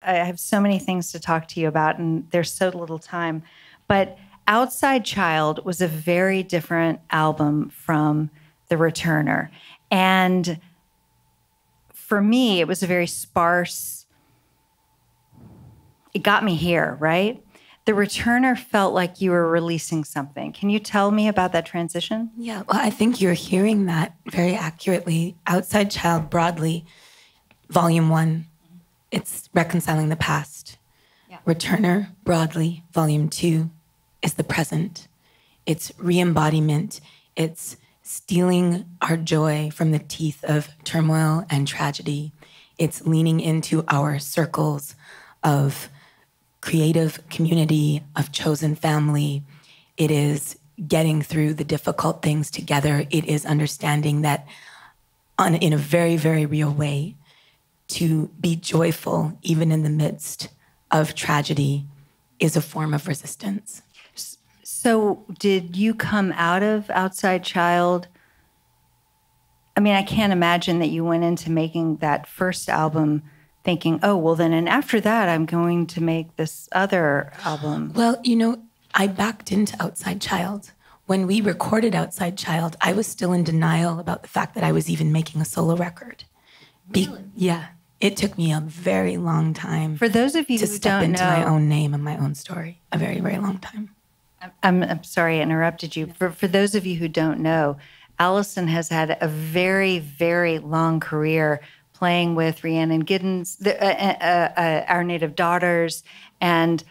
I have so many things to talk to you about, and there's so little time. But Outside Child was a very different album from The Returner. And for me, it was a very sparse, it got me here, right? The Returner felt like you were releasing something. Can you tell me about that transition? Yeah, well, I think you're hearing that very accurately. Outside Child, broadly, Volume 1, it's reconciling the past. Yeah. Returner, broadly, Volume 2, is the present. It's re-embodiment. It's stealing our joy from the teeth of turmoil and tragedy. It's leaning into our circles of creative community, of chosen family. It is getting through the difficult things together. It is understanding that in a very, very real way, to be joyful even in the midst of tragedy is a form of resistance. So did you come out of Outside Child? I mean, I can't imagine that you went into making that first album thinking, oh, well, then, and after that, I'm going to make this other album. Well, you know, I backed into Outside Child. When we recorded Outside Child, I was still in denial about the fact that I was even making a solo record. Really? Yeah. It took me a very long time. For those of you to who step don't into know, my own name and my own story. A very, very long time. I'm sorry I interrupted you. For those of you who don't know, Allison has had a very, very long career playing with Rhiannon Giddens, Our Native Daughters, and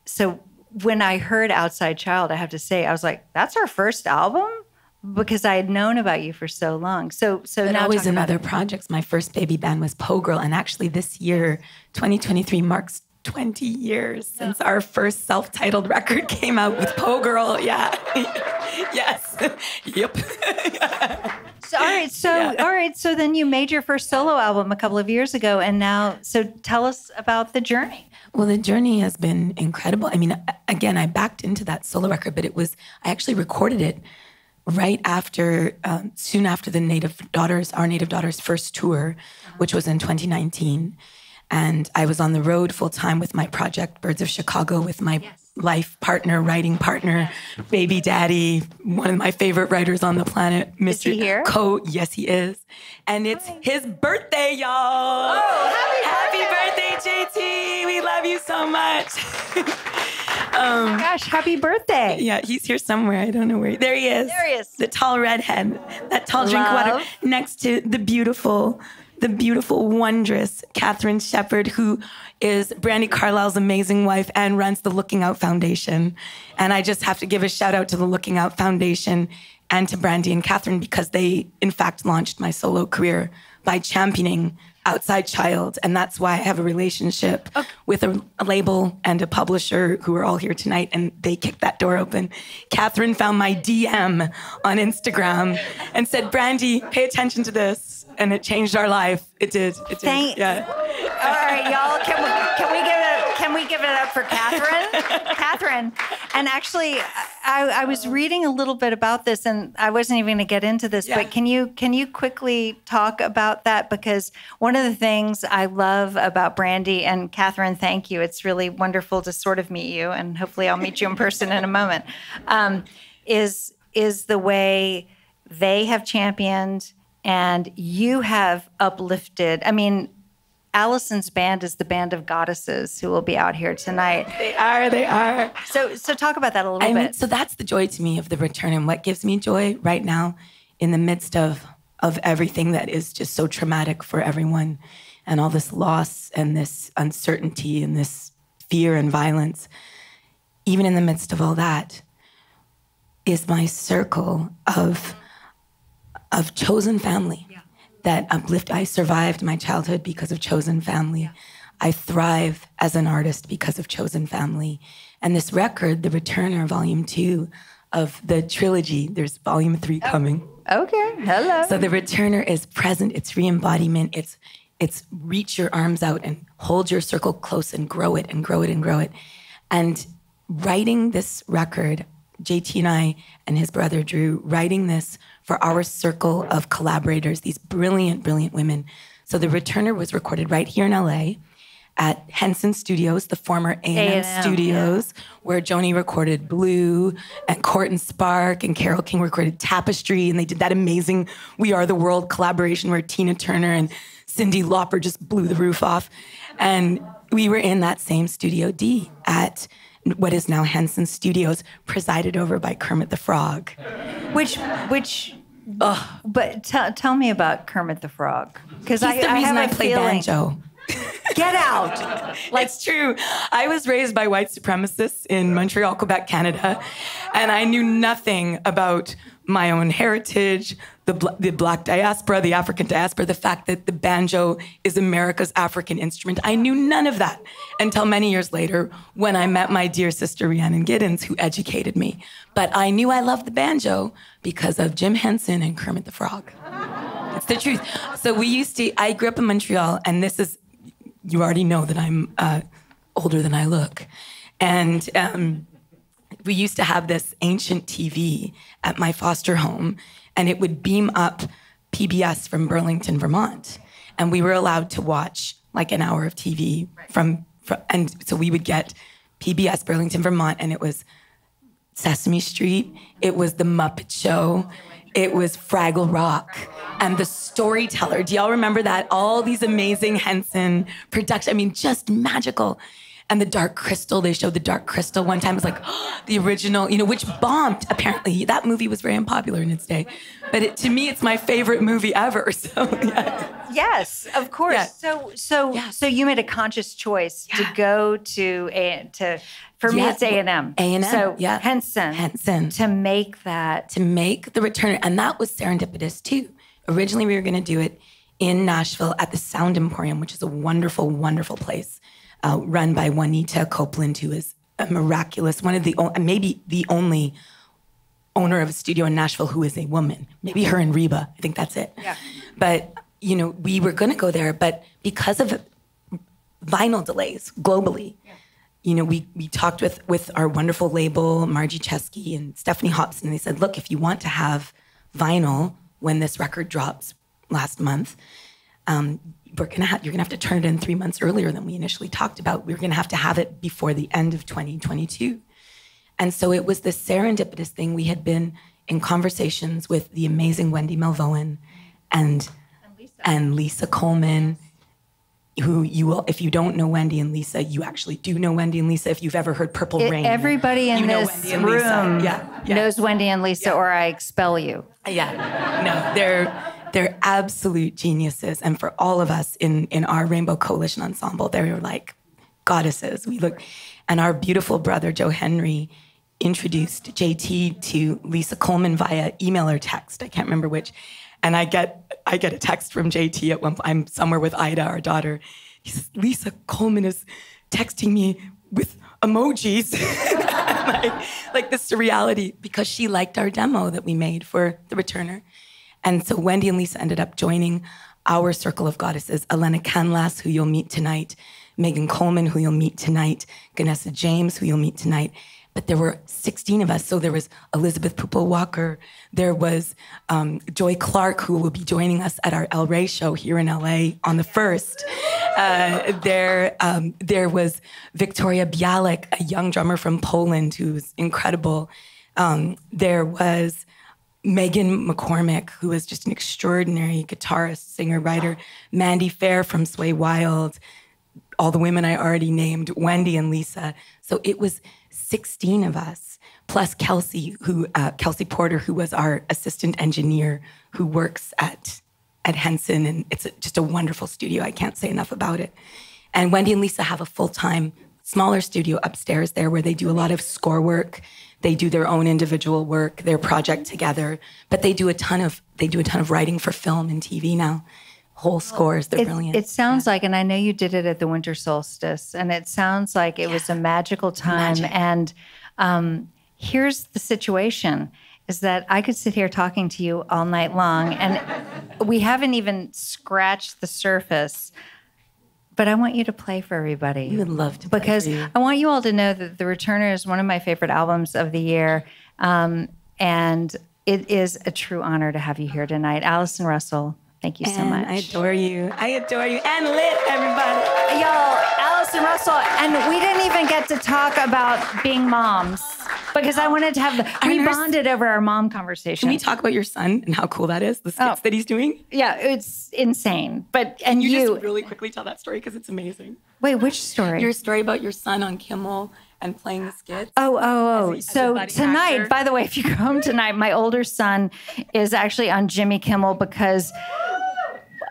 so when I heard Outside Child, I have to say, I was like, that's our first album? Because I had known about you for so long. So now always in other projects. My first baby band was Poe Girl, and actually this year, 2023, marks 20 years since our first self-titled record came out with Poe Girl. Yeah. Yes. Yep. All right. So then you made your first solo album a couple of years ago, and now, so tell us about the journey. Well, the journey has been incredible. I mean, again, I backed into that solo record, but I actually recorded it right after, soon after Our Native Daughters' first tour, which was in 2019. And I was on the road full time with my project, Birds of Chicago, with my life partner, writing partner, baby daddy, one of my favorite writers on the planet, Mr. Is he here? Yes, he is. And it's his birthday, y'all. Oh, happy birthday, JT. We love you so much. Oh my gosh, happy birthday. Yeah, he's here somewhere. I don't know where. There he is. There he is. The tall redhead, that tall drink of water next to the beautiful, wondrous Catherine Shepard, who is Brandi Carlisle's amazing wife and runs the Looking Out Foundation. And I just have to give a shout out to the Looking Out Foundation and to Brandi and Catherine, because they, in fact, launched my solo career by championing Outside Child. And that's why I have a relationship with a label and a publisher who are all here tonight, and they kicked that door open. Catherine found my DM on Instagram and said, Brandi, pay attention to this. And it changed our life. It did. Yeah. All right, y'all. Can we give it up for Catherine? Catherine. And actually, I was reading a little bit about this, and I wasn't even going to get into this. But can you quickly talk about that? Because one of the things I love about Brandi and Catherine, thank you. It's really wonderful to sort of meet you, and hopefully I'll meet you in person in a moment. Is the way they have championed. And you have uplifted. I mean, Allison's band is the Band of Goddesses who will be out here tonight. They are. So talk about that a little bit. So that's the joy to me of the return, and what gives me joy right now in the midst of everything that is just so traumatic for everyone, and all this loss and this uncertainty and this fear and violence. Even in the midst of all that is my circle of chosen family that uplift. I survived my childhood because of chosen family. I thrive as an artist because of chosen family. And this record, The Returner, Volume 2 of the trilogy, there's Volume 3 coming. Okay, hello. So The Returner is present, it's re-embodiment, it's reach your arms out and hold your circle close and grow it and grow it and grow it. And writing this record, JT and I and his brother Drew, writing this for our circle of collaborators, these brilliant, brilliant women, So The Returner was recorded right here in LA at Henson Studios, the former A&M Studios, where Joni recorded Blue and Court and Spark, and Carole King recorded Tapestry, and they did that amazing We Are the World collaboration where Tina Turner and Cyndi Lauper just blew the roof off. And we were in that same Studio D at what is now Henson Studios, presided over by Kermit the Frog. But tell me about Kermit the Frog. Because He's the reason I play banjo. Get out. It's true. I was raised by white supremacists in Montreal, Quebec, Canada, and I knew nothing about my own heritage, the Black diaspora, the African diaspora, the fact that the banjo is America's African instrument. I knew none of that until many years later when I met my dear sister Rhiannon Giddens, who educated me. But I knew I loved the banjo because of Jim Henson and Kermit the Frog. It's the truth. So I grew up in Montreal, and this is, you already know that I'm older than I look. And we used to have this ancient TV at my foster home, and it would beam up PBS from Burlington, Vermont. And we were allowed to watch like an hour of TV and so we would get PBS Burlington, Vermont, and it was Sesame Street, it was The Muppet Show, it was Fraggle Rock, and The Storyteller. Do y'all remember that? All these amazing Henson productions. I mean, just magical. And The Dark Crystal, they showed The Dark Crystal one time. It was like, the original, which bombed, apparently. That movie was very unpopular in its day. But to me, it's my favorite movie ever. So, yeah. Yes, of course. Yeah. So you made a conscious choice to go for me, it's A&M. A&M, so Henson. To make that. To make The Returner. And that was serendipitous, too. Originally, we were going to do it in Nashville at the Sound Emporium, which is a wonderful, wonderful place. Run by Juanita Copeland, who is a miraculous, maybe the only owner of a studio in Nashville who is a woman. Maybe her and Reba. I think that's it. Yeah. But, we were going to go there, but because of vinyl delays globally, we talked with our wonderful label, Margie Chesky and Stephanie Hobson, and they said, look, if you want to have vinyl when this record drops last month, you're gonna have to turn it in 3 months earlier than we initially talked about. We were gonna have to have it before the end of 2022. And so it was this serendipitous thing. We had been in conversations with the amazing Wendy Melvoin and Lisa Coleman, who if you don't know Wendy and Lisa, you actually do know Wendy and Lisa. If you've ever heard Purple Rain. Everybody in this room knows Wendy and Lisa, or I expel you. Yeah, no, they're absolute geniuses. And for all of us in our Rainbow Coalition Ensemble, they were like goddesses. And our beautiful brother, Joe Henry, introduced JT to Lisa Coleman via email or text. I can't remember which. And I get a text from JT at one point. I'm somewhere with Ida, our daughter. He says, Lisa Coleman is texting me with emojis. like the surreality, because she liked our demo that we made for The Returner. And so Wendy and Lisa ended up joining our circle of goddesses, Elena Canlas, who you'll meet tonight, Megan Coleman, who you'll meet tonight, Ganessa James, who you'll meet tonight. But there were 16 of us. So there was Elizabeth Pupil-Walker. There was Joy Clark, who will be joining us at our El Rey show here in LA on the 1st. There was Victoria Bialek, a young drummer from Poland who's incredible. There was Megan McCormick, who is just an extraordinary guitarist, singer, writer. Mandy Fair from Sway Wild. All the women I already named, Wendy and Lisa. So it was 16 of us, plus Kelsey Porter, who was our assistant engineer, who works at Henson, and it's just a wonderful studio. I can't say enough about it. And Wendy and Lisa have a full-time, smaller studio upstairs there where they do a lot of score work. They do their own individual work, their project together, but they do a ton of writing for film and TV now. Whole scores, they're brilliant. It sounds like, and I know you did it at the winter solstice, and it sounds like it was a magical time. Magic. And here's the situation, is that I could sit here talking to you all night long, and we haven't even scratched the surface. But I want you to play for everybody. We would love to play because for you. I want you all to know that The Returner is one of my favorite albums of the year. And it is a true honor to have you here tonight. Allison Russell, Thank you so much. I adore you. I adore you. And Litt, everybody. Y'all, Allison Russell. And we didn't even get to talk about being moms because I wanted to have we bonded over our mom conversation. Can we talk about your son and how cool that is, the skits that he's doing? Yeah, it's insane. But Can you just really quickly tell that story because it's amazing. Wait, which story? Your story about your son on Kimmel and playing the skits. So tonight, actor. By the way, if you go home tonight, my older son is actually on Jimmy Kimmel because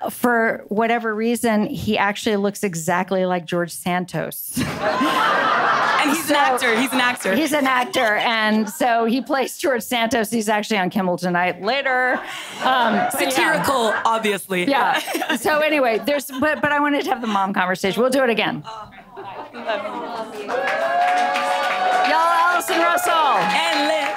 for whatever reason, he actually looks exactly like George Santos. And he's an actor. He's an actor. He's an actor. And so he plays George Santos. He's actually on Kimmel tonight later. Satirical, obviously. Yeah. So anyway, but I wanted to have the mom conversation. We'll do it again. Love you. Y'all, Allison Russell. And Litt.